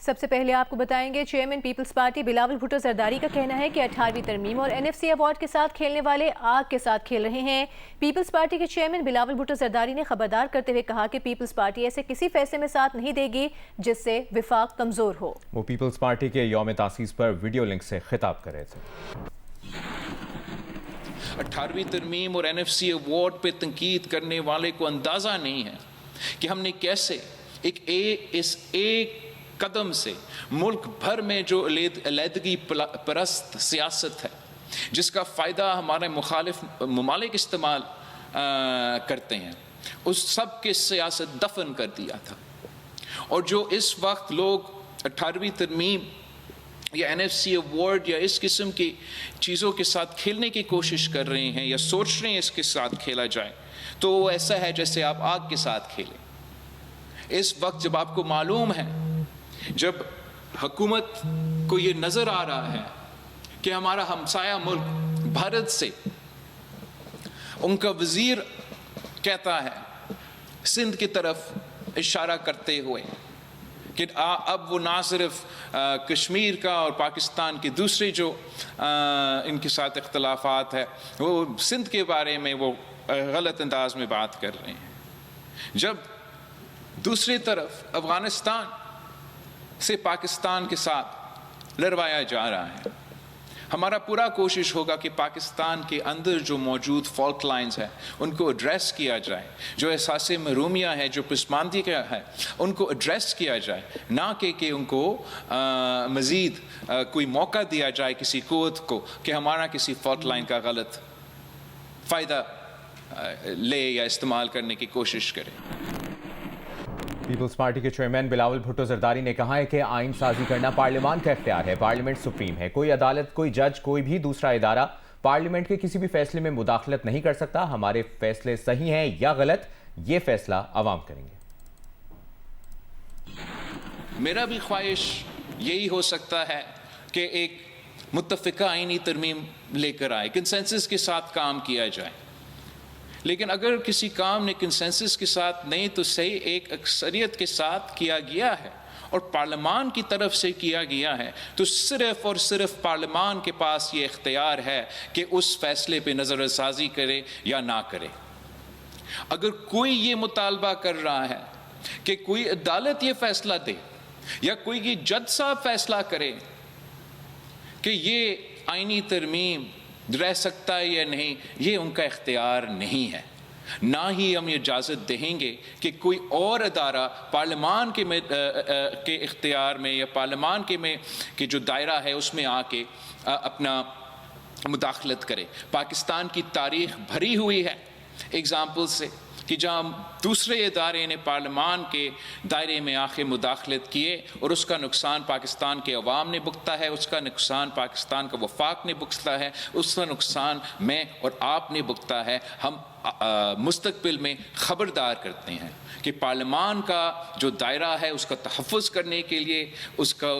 سب سے پہلے آپ کو بتائیں گے chairman peoples party Bilawal Bhutto Zardari کا کہنا ہے کہ 18ویں ترمیم اور NFC ایوارڈ کے ساتھ کھیلنے والے آگ کے ساتھ کھیل رہے ہیں۔ پیپلز پارٹی کے چیئرمین بلاول بھٹو زرداری نے خبردار کرتے ہوئے کہا کہ پیپلز پارٹی ایسے کسی فیصلے میں ساتھ نہیں دے گی جس سے وفاق کمزور ہو۔ وہ پیپلز پارٹی کے یوم تاسیس پر ویڈیو لنک سے خطاب کر رہے تھے۔ 18ویں ترمیم اور NFC ایوارڈ پہ تنقید کرنے والے کو اندازہ نہیں ہے کہ ہم نے کیسے اس ایک قدم سے ملک بھر میں جو علیحدگی پرست سیاست ہے جس کا فائدہ ہمارے مخالف ممالک استعمال کرتے ہیں اس سب کے سیاست دفن کر دیا تھا، اور جو اس وقت لوگ 18ویں ترمیم یا NFC ایوارڈ یا اس قسم کی چیزوں کے ساتھ کھیلنے کی کوشش کر رہے ہیں یا سوچ رہے ہیں اس کے ساتھ کھیلا جائے، تو وہ ایسا ہے جیسے آپ آگ کے ساتھ کھیلیں۔ اس وقت جب آپ کو معلوم ہے، جب حکومت کو یہ نظر آ رہا ہے کہ ہمارا ہمسایہ ملک بھارت سے ان کا وزیر کہتا ہے سندھ کی طرف اشارہ کرتے ہوئے کہ اب وہ نہ صرف کشمیر کا اور پاکستان کے دوسرے جو ان کے ساتھ اختلافات ہے وہ سندھ کے بارے میں وہ غلط انداز میں بات کر رہے ہیں، جب دوسری طرف افغانستان سے پاکستان کے ساتھ لڑوایا جا رہا ہے، ہمارا پورا کوشش ہوگا کہ پاکستان کے اندر جو موجود فالٹ لائنز ہیں ان کو ایڈریس کیا جائے، جو احساس محرومیہ ہے، جو پسماندگی کا ہے، ان کو ایڈریس کیا جائے، نہ کہ ان کو مزید کوئی موقع دیا جائے کسی قوت کو کہ ہمارا کسی فالٹ لائن کا غلط فائدہ لے یا استعمال کرنے کی کوشش کرے۔ پیپلز پارٹی کے چیئرمین بلاول بھٹو زرداری نے کہا ہے کہ آئین سازی کرنا پارلیمان کا اختیار ہے، پارلیمنٹ سپریم ہے، کوئی عدالت، کوئی جج، کوئی بھی دوسرا ادارہ پارلیمنٹ کے کسی بھی فیصلے میں مداخلت نہیں کر سکتا۔ ہمارے فیصلے صحیح ہیں یا غلط یہ فیصلہ عوام کریں گے۔ میرا بھی خواہش یہی ہو سکتا ہے کہ ایک متفقہ آئینی ترمیم لے کر آئے، کنسنسس کے ساتھ کام کیا جائے، لیکن اگر کسی کام نے کنسنسس کے ساتھ نہیں تو صحیح ایک اکثریت کے ساتھ کیا گیا ہے اور پارلیمان کی طرف سے کیا گیا ہے تو صرف اور صرف پارلیمان کے پاس یہ اختیار ہے کہ اس فیصلے پہ نظر ثانی کرے یا نہ کرے۔ اگر کوئی یہ مطالبہ کر رہا ہے کہ کوئی عدالت یہ فیصلہ دے یا کوئی یہ جج صاحب فیصلہ کرے کہ یہ آئینی ترمیم رہ سکتا ہے یا نہیں، یہ ان کا اختیار نہیں ہے، نہ ہی ہم یہ اجازت دیں گے کہ کوئی اور ادارہ پارلیمان کے اختیار میں یا پارلیمان کے جو دائرہ ہے اس میں آ کے اپنا مداخلت کرے۔ پاکستان کی تاریخ بھری ہوئی ہے ایگزامپل سے کہ جہاں دوسرے ادارے نے پارلیمان کے دائرے میں آخر مداخلت کیے اور اس کا نقصان پاکستان کے عوام نے بھگتا ہے، اس کا نقصان پاکستان کا وفاق نے بھگتا ہے، اس کا نقصان میں اور آپ نے بھگتا ہے۔ ہم مستقبل میں خبردار کرتے ہیں کہ پارلیمان کا جو دائرہ ہے اس کا تحفظ کرنے کے لیے، اس کا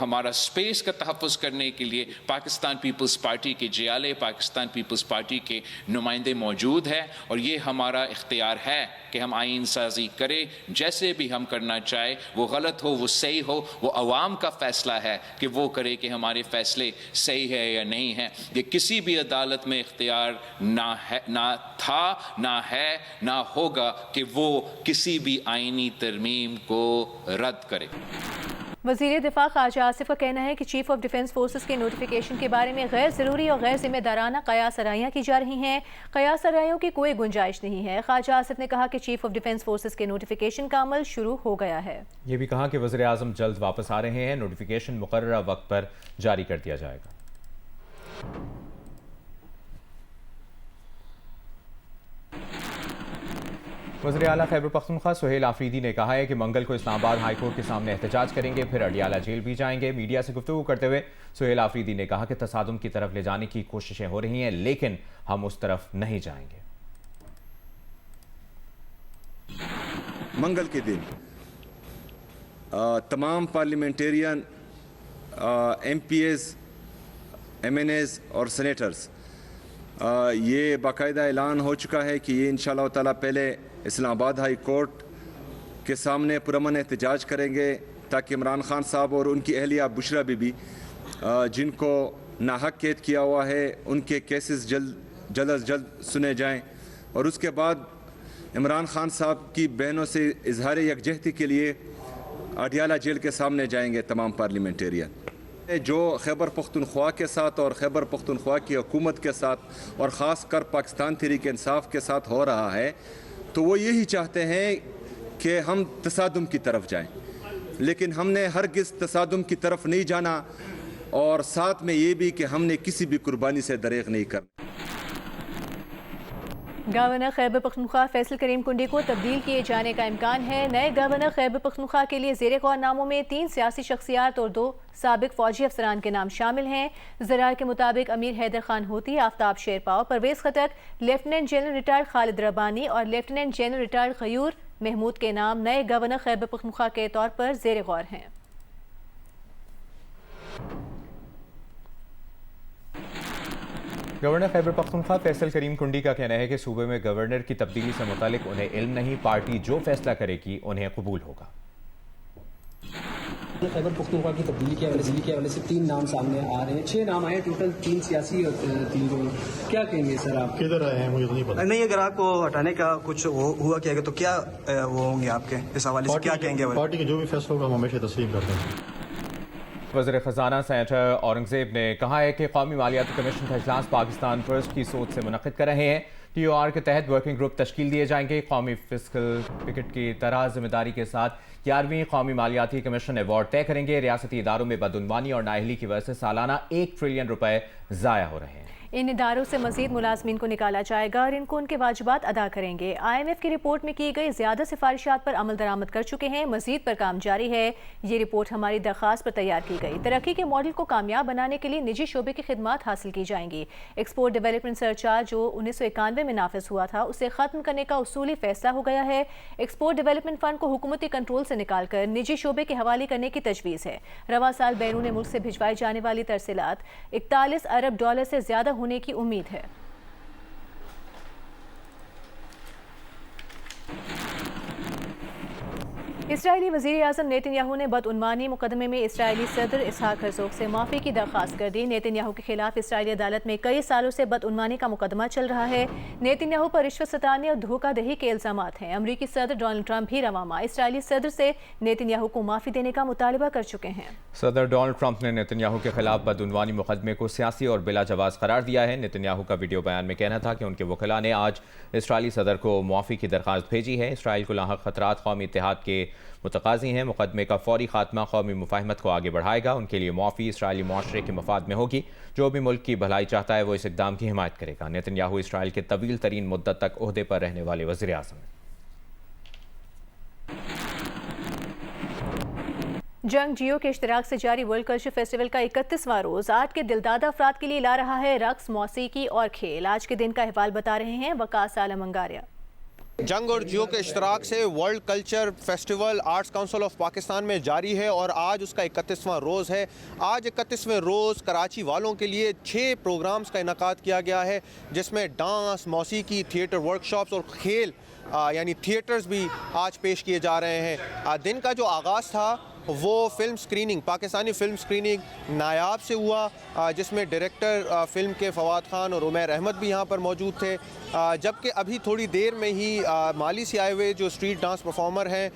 ہمارا سپیس کا تحفظ کرنے کے لیے پاکستان پیپلز پارٹی کے جیالے، پاکستان پیپلز پارٹی کے نمائندے موجود ہیں، اور یہ ہمارا اختیار ہے کہ ہم آئین سازی کریں جیسے بھی ہم کرنا چاہے، وہ غلط ہو وہ صحیح ہو، وہ عوام کا فیصلہ ہے کہ وہ کرے کہ ہمارے فیصلے صحیح ہے یا نہیں ہیں۔ یہ کسی بھی عدالت میں اختیار نہ تھا، نہ ہے، نہ ہوگا کہ وہ کسی بھی آئینی ترمیم کو رد کرے۔ وزیر دفاع خواجہ آصف کا کہنا ہے کہ چیف آف ڈیفنس فورسز کے نوٹیفیکیشن کے بارے میں غیر ضروری اور غیر ذمہ دارانہ قیاس آرائیاں کی جا رہی ہیں، قیاس آرائیوں کی کوئی گنجائش نہیں ہے۔ خواجہ آصف نے کہا کہ چیف آف ڈیفنس فورسز کے نوٹیفیکیشن کا عمل شروع ہو گیا ہے۔ یہ بھی کہا کہ وزیر اعظم جلد واپس آ رہے ہیں، نوٹیفیکیشن مقررہ وقت پر جاری کر دیا جائے گا۔ وزیر اعلیٰ خیبر پختونخوا سہیل آفریدی نے کہا ہے کہ منگل کو اسلام آباد ہائی کورٹ کے سامنے احتجاج کریں گے، پھر اڈیالہ جیل بھی جائیں گے۔ میڈیا سے گفتگو کرتے ہوئے سہیل آفریدی نے کہا کہ تصادم کی طرف لے جانے کی کوششیں ہو رہی ہیں لیکن ہم اس طرف نہیں جائیں گے۔ منگل کے دن تمام parliamentarian, M P As, M N As اور سینیٹرز یہ باقاعدہ اعلان ہو چکا ہے کہ یہ انشاءاللہ تعالیٰ پہلے اسلام آباد ہائی کورٹ کے سامنے پرامن احتجاج کریں گے، تاکہ عمران خان صاحب اور ان کی اہلیہ بشرا بی بی جن کو ناحق قید کیا ہوا ہے ان کے کیسز جلد از جلد سنے جائیں، اور اس کے بعد عمران خان صاحب کی بہنوں سے اظہار یکجہتی کے لیے اڈیالہ جیل کے سامنے جائیں گے تمام پارلیمنٹیرین۔ جو خیبر پختونخوا کے ساتھ اور خیبر پختونخوا کی حکومت کے ساتھ اور خاص کر پاکستان تحریک انصاف کے ساتھ ہو رہا ہے، تو وہ یہی چاہتے ہیں کہ ہم تصادم کی طرف جائیں، لیکن ہم نے ہرگز تصادم کی طرف نہیں جانا، اور ساتھ میں یہ بھی کہ ہم نے کسی بھی قربانی سے دریغ نہیں کرنا۔ گورنر خیبر پختونخوا فیصل کریم کنڈی کو تبدیل کیے جانے کا امکان ہے۔ نئے گورنر خیبر پختونخوا کے لیے زیر غور ناموں میں 3 سیاسی شخصیات اور 2 سابق فوجی افسران کے نام شامل ہیں۔ ذرائع کے مطابق امیر Haider Khan Hoti, Aftab Sherpao, Pervez Khattak, lieutenant general retired Khalid Rabbani اور لیفٹیننٹ جنرل ریٹائرڈ غیور محمود کے نام نئے گورنر خیبر پختونخوا کے طور پر زیر غور ہیں۔ گورنر خیبر پختونخوا فیصل کریم کنڈی کا کہنا ہے کہ صوبے میں گورنر کی تبدیلی سے متعلق انہیں علم نہیں، پارٹی جو فیصلہ کرے گی انہیں قبول ہوگا۔ خیبر پختونخوا کی تبدیلی کے حوالے سے 3 نام سامنے آ رہے ہیں، 6 نام آئے ٹوٹل، 3 سیاسی اور 3 کیا کہیں گے سر آپ؟ کدھر آئے ہیں مجھے نہیں پتا۔ نہیں، اگر آپ کو ہٹانے کا کچھ ہوا کیا گا تو کیا وہ ہوں گے آپ کے اس حوالے سے، کیا کہیں گے؟ پارٹی کے جو بھی فیصلہ ہوگا ہم ہمیشہ تسلیم کرتے ہیں۔ وزیر خزانہ سینیٹر اورنگزیب نے کہا ہے کہ قومی مالیاتی کمیشن کا اجلاس پاکستان فرسٹ کی سوچ سے منعقد کر رہے ہیں۔ ٹی او آر کے تحت ورکنگ گروپ تشکیل دیے جائیں گے۔ قومی فسکل پکٹ کی طرح ذمہ داری کے ساتھ 11ویں قومی مالیاتی کمیشن ایوارڈ طے کریں گے۔ ریاستی اداروں میں بدعنوانی اور نااہلی کی وجہ سے سالانہ 1 ٹریلین روپے ضائع ہو رہے ہیں۔ ان اداروں سے مزید ملازمین کو نکالا جائے گا اور ان کو ان کے واجبات ادا کریں گے۔ آئی ایم ایف کی رپورٹ میں کی گئی زیادہ سفارشات پر عمل درآمد کر چکے ہیں، مزید پر کام جاری ہے۔ یہ رپورٹ ہماری درخواست پر تیار کی گئی۔ ترقی کے ماڈل کو کامیاب بنانے کے لیے نجی شعبے کی خدمات حاصل کی جائیں گی۔ ایکسپورٹ ڈیولپمنٹ سرچارج جو 1991 میں نافذ ہوا تھا اسے ختم کرنے کا اصولی فیصلہ ہو گیا ہے۔ ایکسپورٹ ڈیولپمنٹ فنڈ کو حکومتی کنٹرول سے نکال کر نجی شعبے کے حوالے کرنے کی تجویز ہے۔ رواں سال بیرون ملک سے بھجوائی جانے والی ترسیلات 41 ارب ڈالر سے زیادہ ہونے کی امید ہے۔ اسرائیلی وزیر اعظم نیتن یاہو نے بدعنوانی مقدمے میں اسرائیلی صدر اسحاق ہرزوگ سے معافی کی درخواست کر دی۔ نیتن یاہو کے خلاف اسرائیلی عدالت میں کئی سالوں سے بدعنوانی کا مقدمہ چل رہا ہے۔ نیتن یاہو پر رشوت ستانے اور دھوکہ دہی کے الزامات ہیں۔ امریکی صدر ڈونلڈ ٹرمپ بھی رواں ماہ اسرائیلی صدر سے نیتن یاہو کو معافی دینے کا مطالبہ کر چکے ہیں۔ صدر ڈونلڈ ٹرمپ نے نیتن یاہو کے خلاف بدعنوانی مقدمے کو سیاسی اور بلا جواز قرار دیا ہے۔ نیتن یاہو کا ویڈیو بیان میں کہنا تھا کہ ان کے وکلاء نے آج اسرائیلی صدر کو معافی کی درخواست بھیجی ہے۔ اسرائیل کو لاحق خطرات قومی اتحاد کے متقاضی ہیں۔ مقدمے کا فوری خاتمہ قومی مفاہمت کو آگے بڑھائے گا۔ ان کے لیے معافی اسرائیلی معاشرے کے مفاد میں ہوگی۔ جو بھی ملک کی بھلائی چاہتا ہے وہ اس اقدام کی حمایت کرے گا۔ نیتن یاہو اسرائیل کے طویل ترین مدت تک عہدے پر رہنے والے وزیر اعظم ہیں۔ جنگ جیو کے اشتراک سے جاری ورلڈ کلچر فیسٹیول کا 31واں روز آج کے دلدادہ افراد کے لیے لا رہا ہے رقص، موسیقی اور کھیل۔ آج کے دن کا احوال بتا رہے ہیں وقاص عالم انگاریہ۔ جنگ اور جیو کے اشتراک سے world culture festival arts council of Pakistan میں جاری ہے اور آج اس کا 31واں روز ہے۔ آج 31ویں روز کراچی والوں کے لیے 6 پروگرامز کا انعقاد کیا گیا ہے، جس میں ڈانس، موسیقی، تھیٹر ورکشاپس اور کھیل یعنی تھیٹرز بھی آج پیش کیے جا رہے ہیں۔ دن کا جو آغاز تھا وہ film screening, Pakistani film screening نایاب سے ہوا، جس میں ڈائریکٹر فلم کے فواد خان اور عمیر احمد بھی یہاں پر موجود تھے، جبکہ ابھی تھوڑی دیر میں ہی مالی سے آئے ہوئے جو اسٹریٹ ڈانس پرفارمر ہیں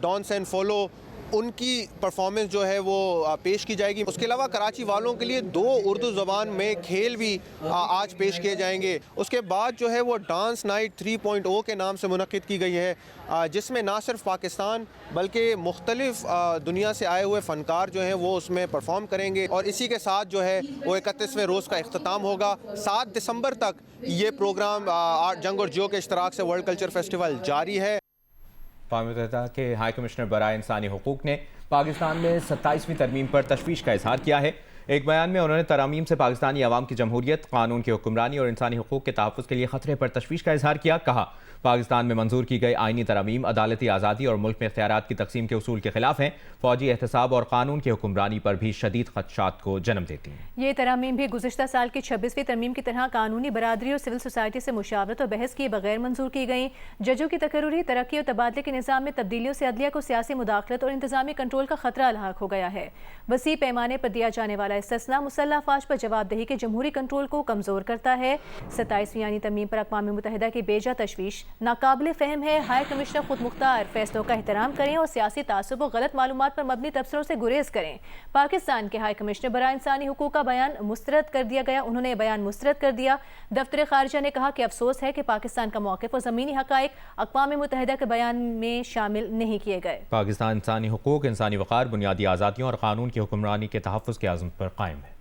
ڈانس اینڈ فولو، ان کی پرفارمنس جو ہے وہ پیش کی جائے گی۔ اس کے علاوہ کراچی والوں کے لیے 2 اردو زبان میں کھیل بھی آج پیش کیے جائیں گے۔ اس کے بعد جو ہے وہ ڈانس نائٹ 3.0 کے نام سے منعقد کی گئی ہے، جس میں نہ صرف پاکستان بلکہ مختلف دنیا سے آئے ہوئے فنکار جو ہیں وہ اس میں پرفارم کریں گے، اور اسی کے ساتھ جو ہے وہ 31ویں روز کا اختتام ہوگا۔ 7 دسمبر تک یہ پروگرام جنگ اور جیو کے اشتراک سے ورلڈ کلچر فیسٹیول جاری ہے۔ اقوام متحدہ کے ہائی کمشنر برائے انسانی حقوق نے پاکستان میں 27ویں ترمیم پر تشویش کا اظہار کیا ہے۔ ایک بیان میں انہوں نے ترامیم سے پاکستانی عوام کی جمہوریت، قانون کی حکمرانی اور انسانی حقوق کے تحفظ کے لیے خطرے پر تشویش کا اظہار کیا. کہا پاکستان میں منظور کی گئی آئینی ترامیم عدالتی آزادی اور ملک میں اختیارات کی تقسیم کے اصول کے خلاف ہیں، فوجی احتساب اور قانون کی حکمرانی پر بھی شدید خدشات کو جنم دیتی ہیں. یہ ترامیم بھی گزشتہ سال کی 26ویں ترمیم کی طرح قانونی برادری اور سول سوسائٹی سے مشاورت اور بحث کیے بغیر منظور کی گئیں. ججوں کی تقرری، ترقی اور تبادلے کے نظام میں تبدیلیوں سے عدلیہ کو سیاسی مداخلت اور انتظامی کنٹرول کا خطرہ لاحق ہو گیا ہے. وسیع پیمانے پر دیا جانے والا استثناء مسلح افواج پر جواب دہی کے جمہوری کنٹرول کو کمزور کرتا ہے. 27ویں آئینی ترمیم پر اقوام متحدہ کی بیجا تشویش ناقابل فہم ہے. ہائی کمشنر خود مختار فیصلوں کا احترام کریں اور سیاسی تعصب و غلط معلومات پر مبنی تبصروں سے گریز کریں. پاکستان کے ہائی کمشنر برائے انسانی حقوق کا بیان مسترد کر دیا گیا. انہوں نے بیان مسترد کر دیا. دفتر خارجہ نے کہا کہ افسوس ہے کہ پاکستان کا موقف اور زمینی حقائق اقوام متحدہ کے بیان میں شامل نہیں کیے گئے. پاکستان انسانی حقوق، انسانی وقار، بنیادی آزادیوں اور قانون کی حکمرانی کے تحفظ کے عزم پر قائم ہے.